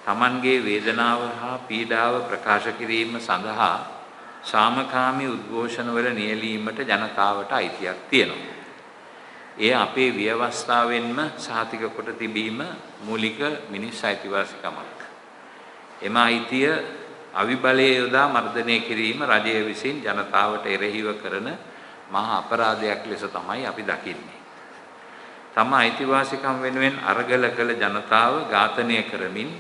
තමන්ගේ වේදනාව හා පීඩාව ප්‍රකාශ කිරීම සඳහා සාමකාමී උද්ඝෝෂණවල නියැලීමට ජනතාවට අයිතියක් තියෙනවා. එය අපේ ව්‍යවස්ථාවෙන්ම සහතික කොට තිබීම මූලික මිනිස් අයිතිවාසිකමක්. එම අයිතිය අවිබලයේ යොදා මර්ධනය කිරීම රජය විසින් ජනතාවට එරෙහිව කරන මහා අපරාධයක් ලෙස තමයි අපි දකින්නේ. තම අයිතිවාසිකම් වෙනුවෙන් අරගල කළ ජනතාව ඝාතනය කරමින්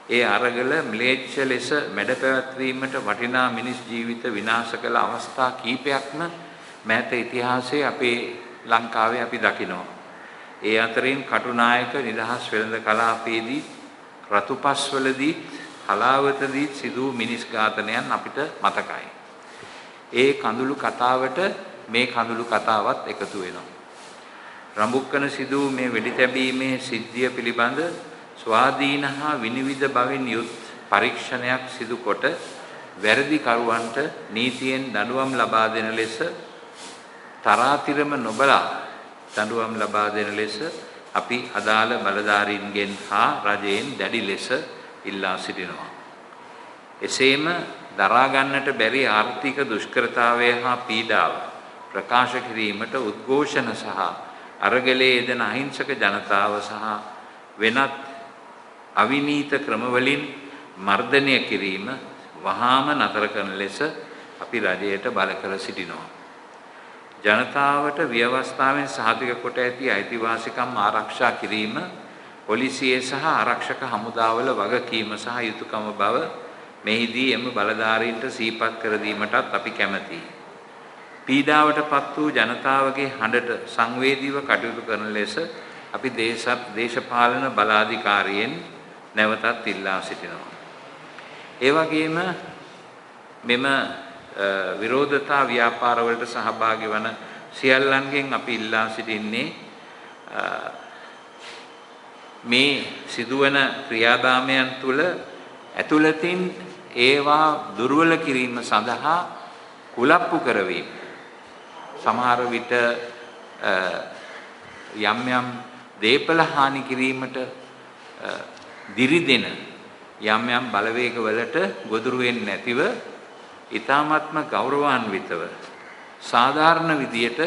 ඒ අරගල ම්ලේච්ඡ ලෙස මැඩ පැවැත්වීමට වටිනා මිනිස් ජීවිත විනාශ කළ අවස්ථා කීපයක්ම මෑත ඉතිහාසයේ අපේ ලංකාවේ අපි දකිනවා. ඒ අතරින් කටුනායක නිදහස් වෙළඳ කලාපයේදී රතුපස්වලදී හලාවතදී සිදු වූ මිනිස් ඝාතනයන් අපිට මතකයි. ඒ කඳුළු කතාවට මේ කඳුළු කතාවත් එකතු වෙනවා. රඹුක්කන සිදු වූ මේ වෙඩි තැබීමේ සිද්ධිය පිළිබඳ ස්වාධීන හා විනිවිද බවින් යුත් පරීක්ෂණයක් සිදු කොට වැරදි කරුවන්ට නීතියෙන් දඬුවම් ලබා දෙන ලෙස තරාතිරම නොබලා දඬුවම් ලබා දෙන ලෙස අපි අදාළ බලධාරීන්ගෙන් හා රජයෙන් දැඩි ලෙස ඉල්ලා සිටිනවා. එසේම දරා ගන්නට බැරි ආර්ථික දුෂ්කරතාවය හා පීඩාව ප්‍රකාශ කිරීමට උද්ඝෝෂණ සහ අරගලයේ යෙදෙන අහිංසක ජනතාව සහ වෙනත් අවිනීත ක්‍රමවලින් මර්ධනය කිරීම වහාම නතර කරන ලෙස අපි රජයට බල කර සිටිනවා. ජනතාවට ව්‍යවස්ථාවෙන් සහතික කොට ඇති අයිතිවාසිකම් ආරක්ෂා කිරීම පොලිසියේ සහ ආරක්ෂක හමුදාවල වගකීම සහ යුතුයකම බව මෙහිදී එම බලධාරීන්ට සිහිපත් කර දීමටත් අපි කැමැතියි. පීඩාවටපත් වූ ජනතාවගේ හඬට සංවේදීව කටයුතු කරන ලෙස අපි දේශපාලන බලාධිකාරියෙන් නැවතත් ඉල්ලා සිටිනවා. ඒ වගේම මෙම විරෝධතා ව්‍යාපාරවලට සහභාගී වන සියල්ලන්ගෙන් අපි ඉල්ලා සිටින්නේ මේ සිදුවන ක්‍රියාදාමයන් තුළ ඇතුළතින් ඒවා දුර්වල කිරීම සඳහා කුලප්පු කරවීම සමහර විට යම් යම් දේපල හානි කිරීමට දිරිදෙන යම් යම් බලවේගවලට ගොදුරු වෙන්නේ නැතිව ඊ타ත්ම ගෞරවාන්විතව සාධාරණ විදියට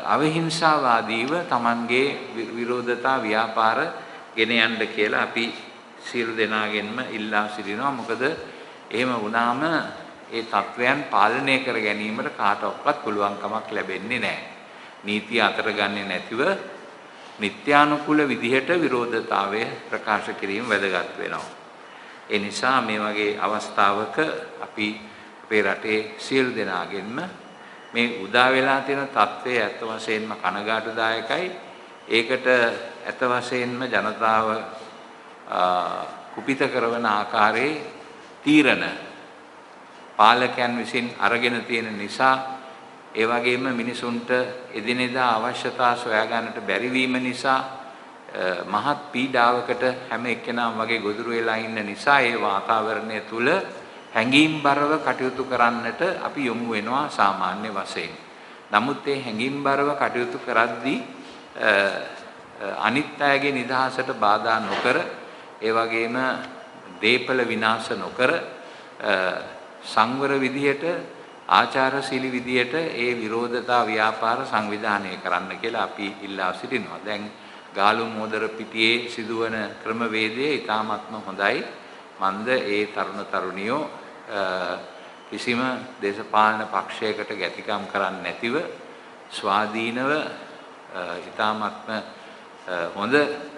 අවිහිංසාවාදීව Tamanගේ විරෝධතා ව්‍යාපාර ගෙන යන්න කියලා අපි සියලු දෙනාගෙන්ම ඉල්ලා සිටිනවා. මොකද එහෙම වුණාම ඒ තත්වයන් පාලනය කර ගැනීමට කාටවත් පුළුවන්කමක් ලැබෙන්නේ නැහැ. නීතිය අතර ගන්නේ නැතිව නිත්‍යානුකූල විදිහට විරෝධතාවය ප්‍රකාශ කිරීම වැදගත් වෙනවා. ඒ නිසා මේ වගේ අවස්ථාවක අපි අපේ රටේ සියලු දෙනාගෙන්ම මේ උදා වෙලා තියෙන තත්ත්වය ඇත්ත වශයෙන්ම කනගාටුදායකයි. ඒකට ඇත්ත වශයෙන්ම ජනතාව කුපිත කරන ආකාරයේ තීරණ පාලකයන් විසින් අරගෙන තියෙන නිසා ඒ වගේම මිනිසුන්ට එදිනෙදා අවශ්‍යතා සොයා ගන්නට බැරි වීම නිසා මහත් පීඩාවකට හැම එක්කෙනාම වගේ ගොදුරු වෙලා ඉන්න නිසා ඒ වාතාවරණය තුල හැඟීම්බරව කටයුතු කරන්නට අපි යොමු වෙනවා සාමාන්‍ය වශයෙන්. නමුත් ඒ හැඟීම්බරව කටයුතු කරද්දී අනිත් අයගේ නිදහසට බාධා නොකර ඒ වගේම දේපල විනාශ නොකර සංවර විදියට ආචාරශීලී විදියට ඒ විරෝධතා ව්‍යාපාර සංවිධානය කරන්න කියලා අපි ඉල්ලා සිටිනවා. දැන් ගාලු මෝදර පිටියේ සිදුවන ක්‍රමවේදය ඉතාමත්ම හොඳයි. මන්ද ඒ තරුණ තරුණියෝ කිසිම දේශපාලන පක්ෂයකට ගැතිකම් කරන්නේ නැතිව ස්වාධීනව ඉතාමත්ම හොඳ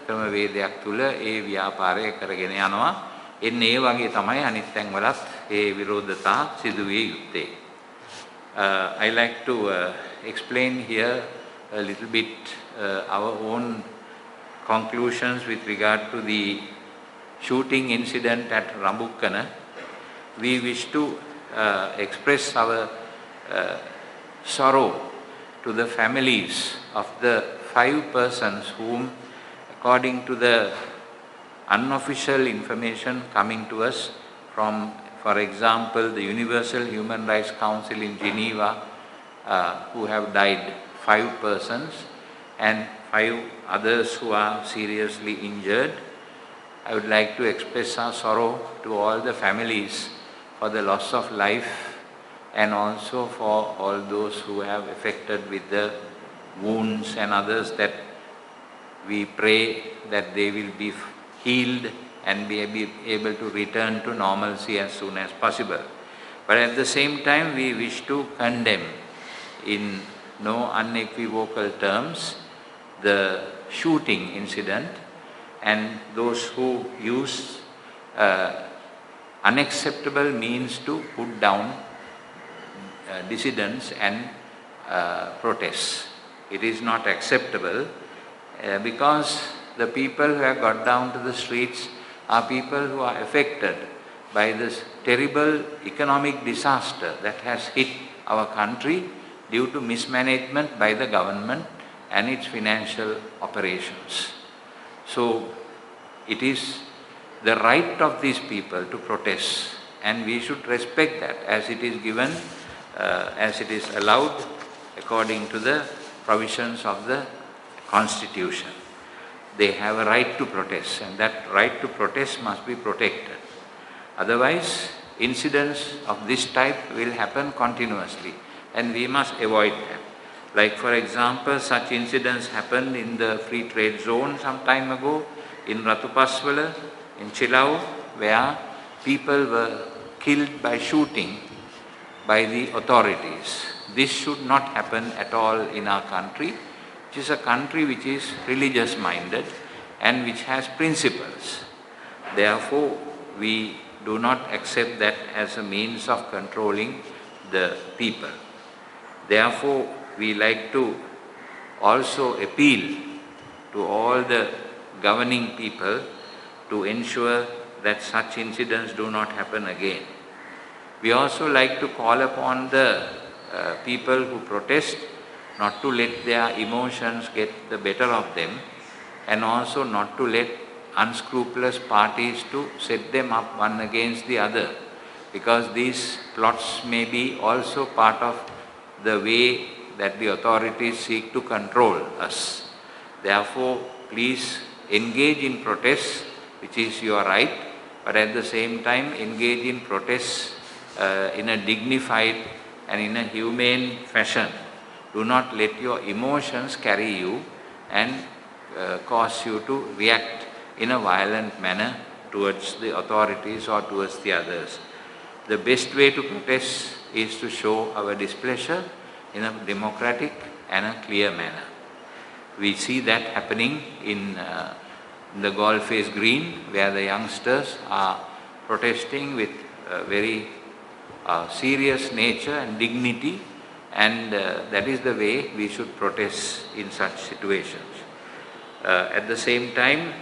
ක්‍රමවේදයක් තුල ඒ ව්‍යාපාරය කරගෙන යනවා. එන්නේ ඒ වගේ තමයි අනිත් තැන්වලත් ඒ විරෝධතා සිදුවිය යුත්තේ. I like to explain here a little bit our own conclusions with regard to the shooting incident at Rambukkana. We wish to express our sorrow to the families of the 5 persons whom, according to the unofficial information coming to us from, for example, the Universal Human Rights Council in Geneva, who have died, 5 persons, and 5 others who are seriously injured. I would like to express our sorrow to all the families for the loss of life and also for all those who have affected with the wounds and others, that we pray that they will be healed and be able to return to normalcy as soon as possible. But at the same time, we wish to condemn in no unequivocal terms the shooting incident and those who use unacceptable means to put down dissidents and protests. It is not acceptable because the people who have got down to the streets are people who are affected by this terrible economic disaster that has hit our country due to mismanagement by the government and its financial operations. So it is the right of these people to protest, and we should respect that as it is given, as it is allowed according to the provisions of the Constitution. They have a right to protest, and that right to protest must be protected. Otherwise, incidents of this type will happen continuously, and we must avoid them. Like for example, such incidents happened in the free trade zone some time ago, in Ratupaswala, in Chilau, where people were killed by shooting by the authorities. This should not happen at all in our country, which is a country which is religious-minded and which has principles. Therefore, we do not accept that as a means of controlling the people. Therefore, we like to also appeal to all the governing people to ensure that such incidents do not happen again. We also like to call upon the people who protest not to let their emotions get the better of them, and also not to let unscrupulous parties to set them up one against the other, because these plots may be also part of the way that the authorities seek to control us. Therefore, please engage in protests, which is your right, but at the same time engage in protests in a dignified and in a humane fashion. Do not let your emotions carry you and cause you to react in a violent manner towards the authorities or towards the others. The best way to protest is to show our displeasure in a democratic and a clear manner. We see that happening in the Golface Green, where the youngsters are protesting with very serious nature and dignity, and that is the way we should protest in such situations. At the same time,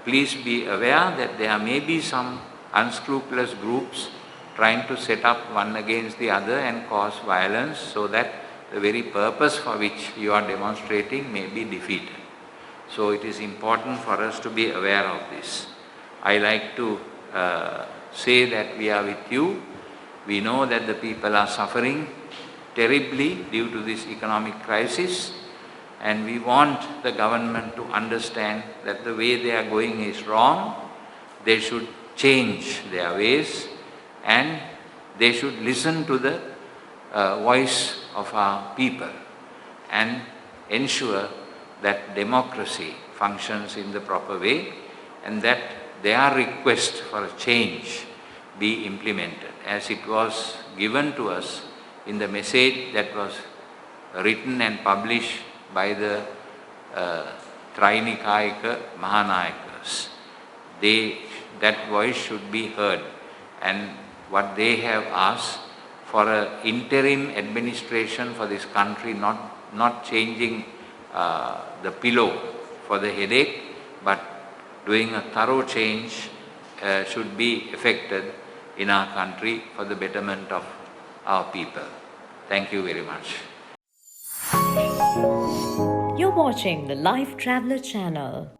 please be aware that there may be some unscrupulous groups trying to set up one against the other and cause violence, so that the very purpose for which you are demonstrating may be defeated. So it is important for us to be aware of this. I like to say that we are with you. We know that the people are suffering terribly due to this economic crisis, and we want the government to understand that the way they are going is wrong. They should change their ways, and they should listen to the voice of our people and ensure that democracy functions in the proper way, and that their request for a change be implemented as it was given to us in the message that was written and published by the Trinikayika Mahanayakas. That voice should be heard, and what they have asked for an interim administration for this country, not changing the pillow for the headache, but doing a thorough change should be effected in our country for the betterment of our people. Thank you very much. You're watching the Lifetraveler channel.